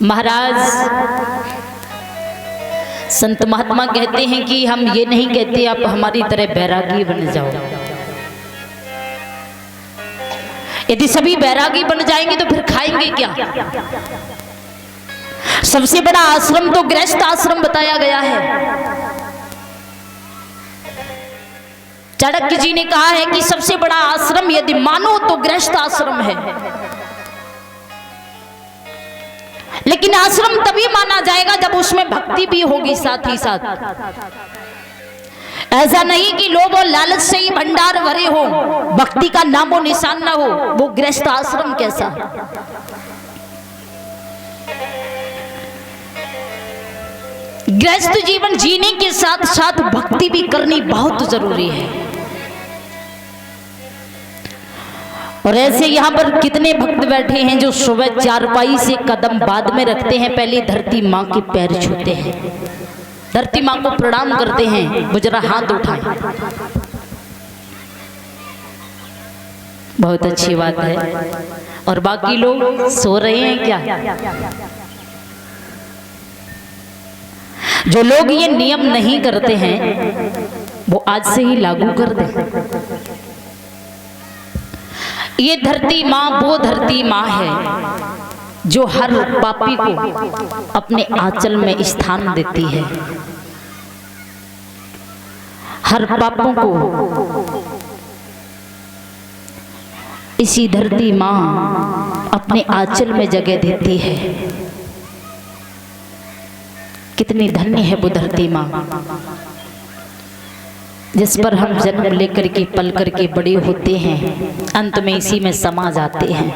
महाराज संत महात्मा कहते हैं कि हम ये नहीं कहते आप हमारी तरह बैरागी बन जाओ। यदि सभी बैरागी बन जाएंगे तो फिर खाएंगे क्या? सबसे बड़ा आश्रम तो गृहस्थ आश्रम बताया गया है। चाणक्य जी ने कहा है कि सबसे बड़ा आश्रम यदि मानो तो गृहस्थ आश्रम है, लेकिन आश्रम तभी माना जाएगा जब उसमें भक्ति भी होगी साथ ही साथ। ऐसा नहीं कि लोभ और लालच से ही भंडार भरे हो, भक्ति का नामो निशान ना हो, वो गृहस्थ आश्रम कैसा? गृहस्थ जीवन जीने के साथ साथ भक्ति भी करनी बहुत जरूरी है। और ऐसे यहाँ पर कितने भक्त बैठे हैं जो सुबह चारपाई से कदम बाद में रखते हैं, पहले धरती माँ के पैर छूते हैं, धरती माँ को प्रणाम करते हैं, वो जरा हाथ उठाएं। बहुत अच्छी बात है। और बाकी लोग सो रहे हैं क्या? जो लोग ये नियम नहीं करते हैं वो आज से ही लागू कर दें। ये धरती माँ वो धरती माँ है जो हर पापी को अपने आंचल में स्थान देती है। हर पापों को इसी धरती माँ अपने आंचल में जगह देती है। कितनी धन्य है वो धरती माँ जिस पर हम जन्म लेकर के पल करके बड़े होते हैं, अंत में इसी में समा जाते हैं।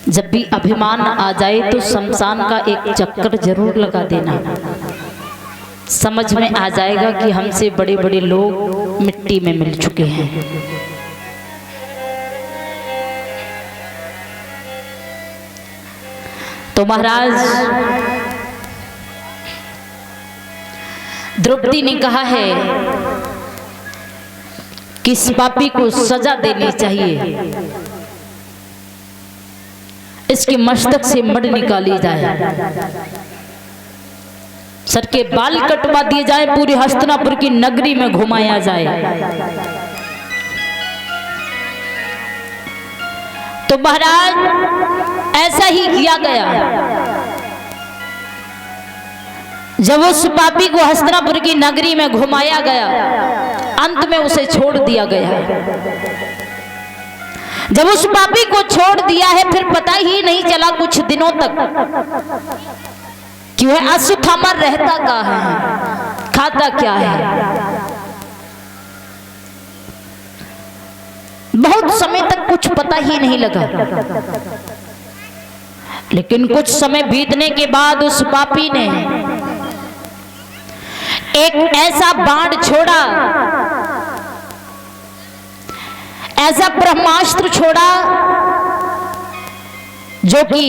जब भी अभिमान आ जाए तो शमशान का एक चक्कर जरूर लगा देना, समझ में आ जाएगा कि हमसे बड़े बड़े लोग मिट्टी में मिल चुके हैं। तो महाराज द्रौपदी ने कहा है कि इस पापी को सजा देनी चाहिए, इसके मस्तक से मड़ निकाली जाए, सर के बाल कटवा दिए जाए, पूरी हस्तिनापुर की नगरी में घुमाया जाए। तो महाराज ऐसा ही किया गया। जब उस पापी को हस्तिनापुर की नगरी में घुमाया गया, अंत में उसे छोड़ दिया गया। जब उस पापी को छोड़ दिया है, फिर पता ही नहीं चला कुछ दिनों तक कि वह अश्वत्थामा रहता कहाँ है, खाता क्या है। बहुत समय तक कुछ पता ही नहीं लगा, लेकिन कुछ समय बीतने के बाद उस पापी ने एक ऐसा बाण छोड़ा, ऐसा ब्रह्मास्त्र छोड़ा जो कि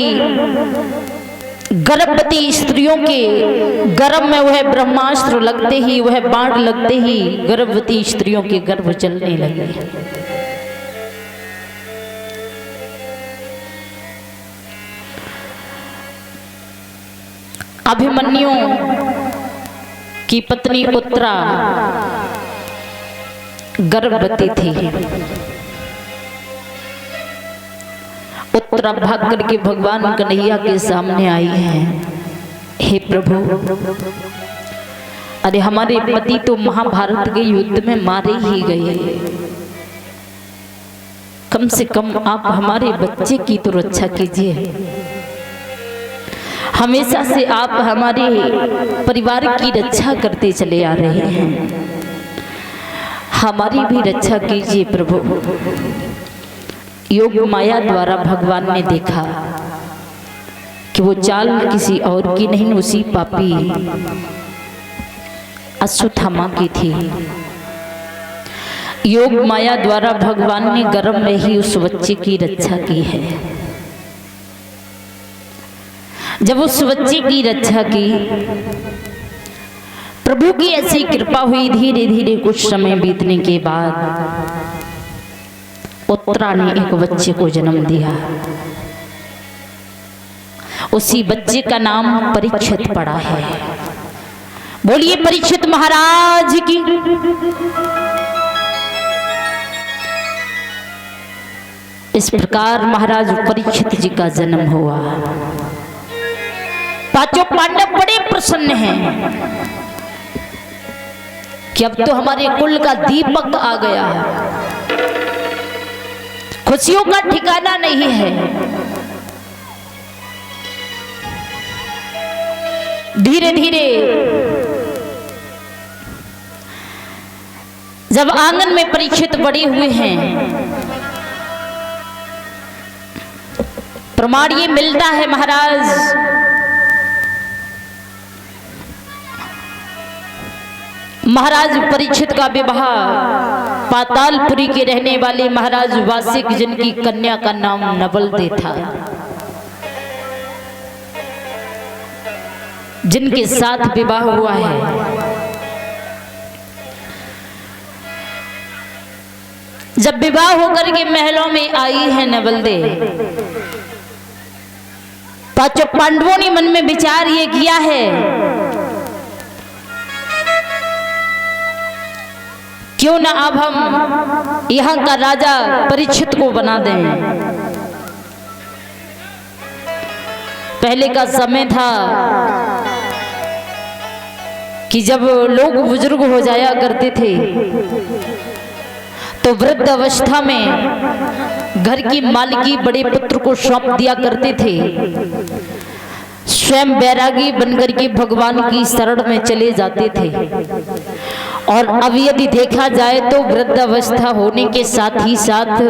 गर्भवती स्त्रियों के गर्भ में वह ब्रह्मास्त्र लगते ही, वह बाण लगते ही गर्भवती स्त्रियों के गर्भ चलने लगे। अभिमन्यु की पत्नी उत्तरा गर्भवती थी। उत्तरा भाग करके भगवान कन्हैया के सामने आई है, हे प्रभु, अरे हमारे पति तो महाभारत के युद्ध में मारे ही गए, कम से कम आप हमारे बच्चे की तो रक्षा कीजिए। हमेशा से आप हमारे परिवार की रक्षा करते चले आ रहे हैं, हमारी भी रक्षा कीजिए प्रभु। योग माया द्वारा भगवान ने देखा कि वो चाल किसी और की नहीं, उसी पापी अश्वत्थामा की थी। योग माया द्वारा भगवान ने गर्भ में ही उस बच्चे की रक्षा की है। जब उस बच्चे की रक्षा की, प्रभु की ऐसी कृपा हुई, धीरे धीरे कुछ समय बीतने के बाद उत्तरा ने एक बच्चे को जन्म दिया। उसी बच्चे का नाम परीक्षित पड़ा है। बोलिए परीक्षित महाराज की। इस प्रकार महाराज परीक्षित जी का जन्म हुआ। पांचों पांडव बड़े प्रसन्न हैं कि अब तो हमारे कुल का दीपक आ गया है, खुशियों का ठिकाना नहीं है। धीरे धीरे जब आंगन में परीक्षित बड़े हुए हैं, प्रमाण ये मिलता है महाराज परीक्षित का विवाह पातालपुरी के रहने वाले महाराज वासिक, जिनकी कन्या का नाम नवलदे था, जिनके साथ विवाह हुआ है। जब विवाह होकर के महलों में आई है नवलदे, पांचों पांडवों ने मन में विचार ये किया है, क्यों ना अब हम यहाँ का राजा परीक्षित को बना दें। पहले का समय था कि जब लोग बुजुर्ग हो जाया करते थे तो वृद्ध अवस्था में घर की मालिकी बड़े पुत्र को सौंप दिया करते थे। स्वयं बैरागी बनकर के भगवान की शरण में चले जाते थे। और अब यदि देखा जाए तो वृद्ध अवस्था होने के साथ ही साथ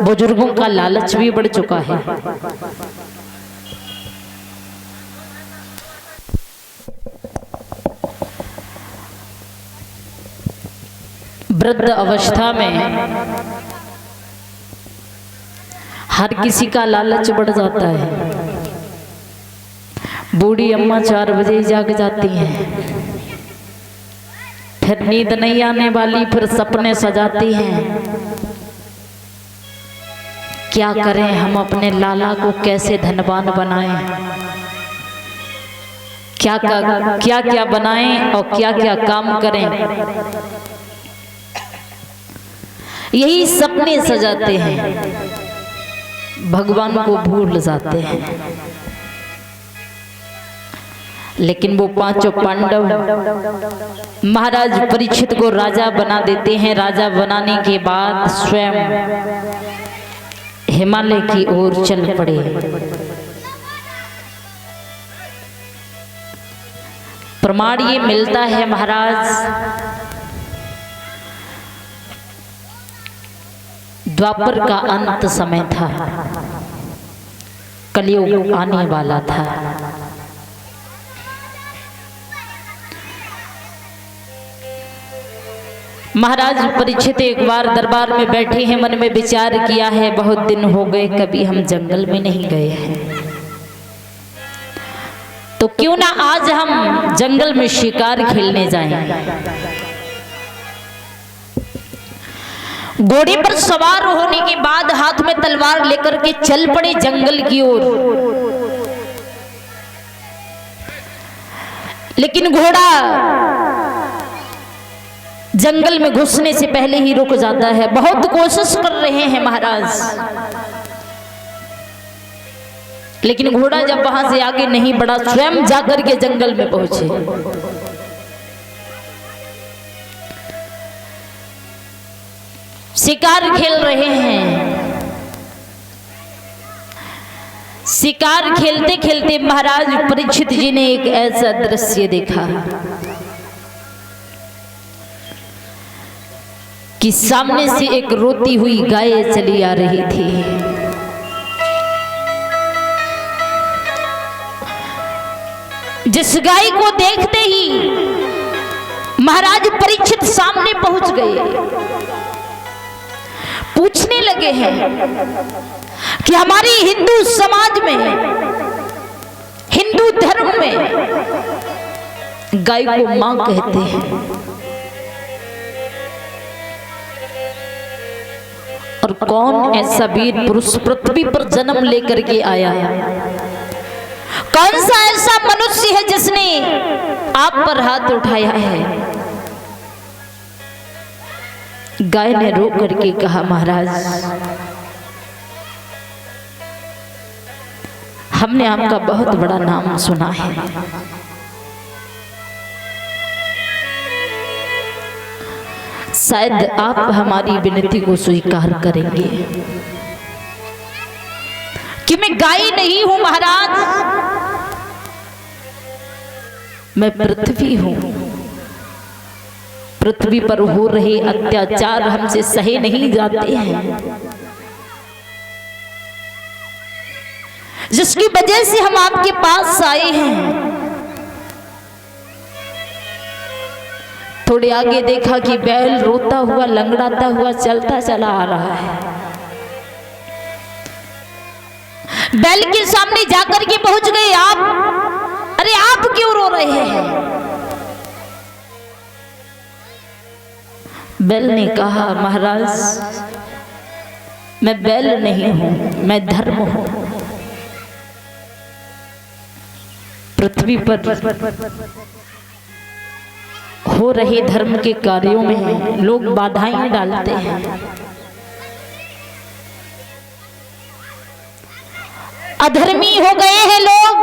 बुजुर्गों का लालच भी बढ़ चुका है। वृद्ध अवस्था में हर किसी का लालच बढ़ जाता है। बूढ़ी अम्मा 4 बजे जाग जाती हैं, फिर नींद नहीं आने वाली, फिर सपने सजाती हैं। क्या करें हम अपने लाला को, कैसे धनवान बनाएं, क्या क्या बनाएं और क्या क्या काम करें, यही सपने सजाते हैं, भगवान को भूल जाते हैं। लेकिन वो पांचों पांडव महाराज परीक्षित को राजा बना देते हैं। राजा बनाने के बाद स्वयं हिमालय की ओर चल पड़े। प्रमाण ये मिलता है महाराज द्वापर का अंत समय था, कलयुग आने वाला था। महाराज परीक्षित एक बार दरबार में बैठे हैं, मन में विचार किया है, बहुत दिन हो गए कभी हम जंगल में नहीं गए हैं, तो क्यों ना आज हम जंगल में शिकार खेलने जाएं। घोड़े पर सवार होने के बाद हाथ में तलवार लेकर के चल पड़े जंगल की ओर। लेकिन घोड़ा जंगल में घुसने से पहले ही रुक जाता है। बहुत कोशिश कर रहे हैं महाराज, लेकिन घोड़ा जब वहां से आगे नहीं बढ़ा, स्वयं जाकर के जंगल में पहुंचे। शिकार खेल रहे हैं। शिकार खेलते खेलते महाराज परीक्षित जी ने एक ऐसा दृश्य देखा कि सामने से एक रोती हुई गाय चली आ रही थी। जिस गाय को देखते ही महाराज परीक्षित सामने पहुंच गए। पूछने लगे हैं कि हमारी हिंदू समाज में, हिंदू धर्म में गाय को मां कहते हैं, और कौन ऐसा वीर पुरुष पृथ्वी पर जन्म लेकर के आया? कौन सा ऐसा मनुष्य है जिसने आप पर हाथ उठाया है? गाय ने रो करके कहा, महाराज हमने आपका बहुत बड़ा नाम सुना है, शायद आप हमारी विनती को स्वीकार करेंगे कि मैं गाय नहीं हूं महाराज, मैं पृथ्वी हूं। पृथ्वी पर हो रहे अत्याचार हमसे सहे नहीं जाते हैं, जिसकी वजह से हम आपके पास आए हैं। थोड़े आगे देखा कि बैल रोता हुआ लंगड़ाता हुआ चलता चला आ रहा है। बैल के सामने जाकर के पहुंच गए आप। अरे आप क्यों रो रहे हैं? बैल ने कहा, महाराज मैं बैल नहीं हूं, मैं धर्म हूं। पृथ्वी पर हो रहे धर्म के कार्यों में लोग बाधाएं डालते हैं। अधर्मी हो गए हैं लोग।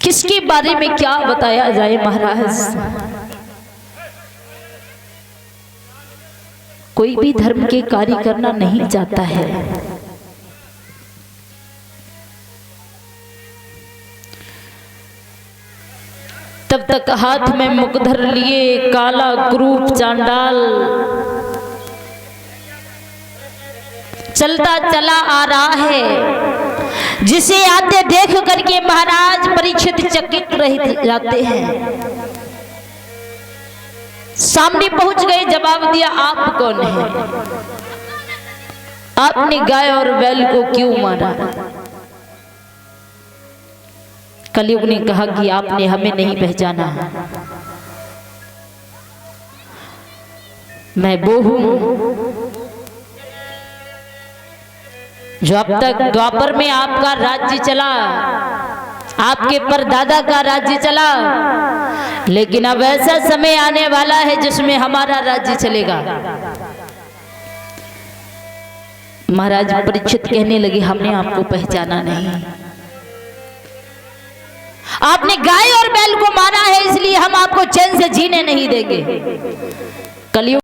किसके बारे में क्या बताया जाए महाराज? कोई भी धर्म के कार्य करना नहीं चाहता है। तब तक हाथ में मुकधर लिए काला क्रूप चांडाल चलता चला आ रहा है, जिसे आते देख करके महाराज परीक्षित चकित रह जाते हैं। सामने पहुंच गए, जवाब दिया, आप कौन है? आपने गाय और बैल को क्यों मारा? कलयुग ने कहा कि आपने हमें नहीं पहचाना, मैं वो हूं जो अब तक द्वापर में आपका राज्य चला, आपके परदादा का राज्य चला, लेकिन अब ऐसा समय आने वाला है जिसमें हमारा राज्य चलेगा। महाराज परीक्षित कहने लगे, हमने आपको पहचाना नहीं। आपने गाय और बैल को मारा है, इसलिए हम आपको चैन से जीने नहीं देंगे। कलयुग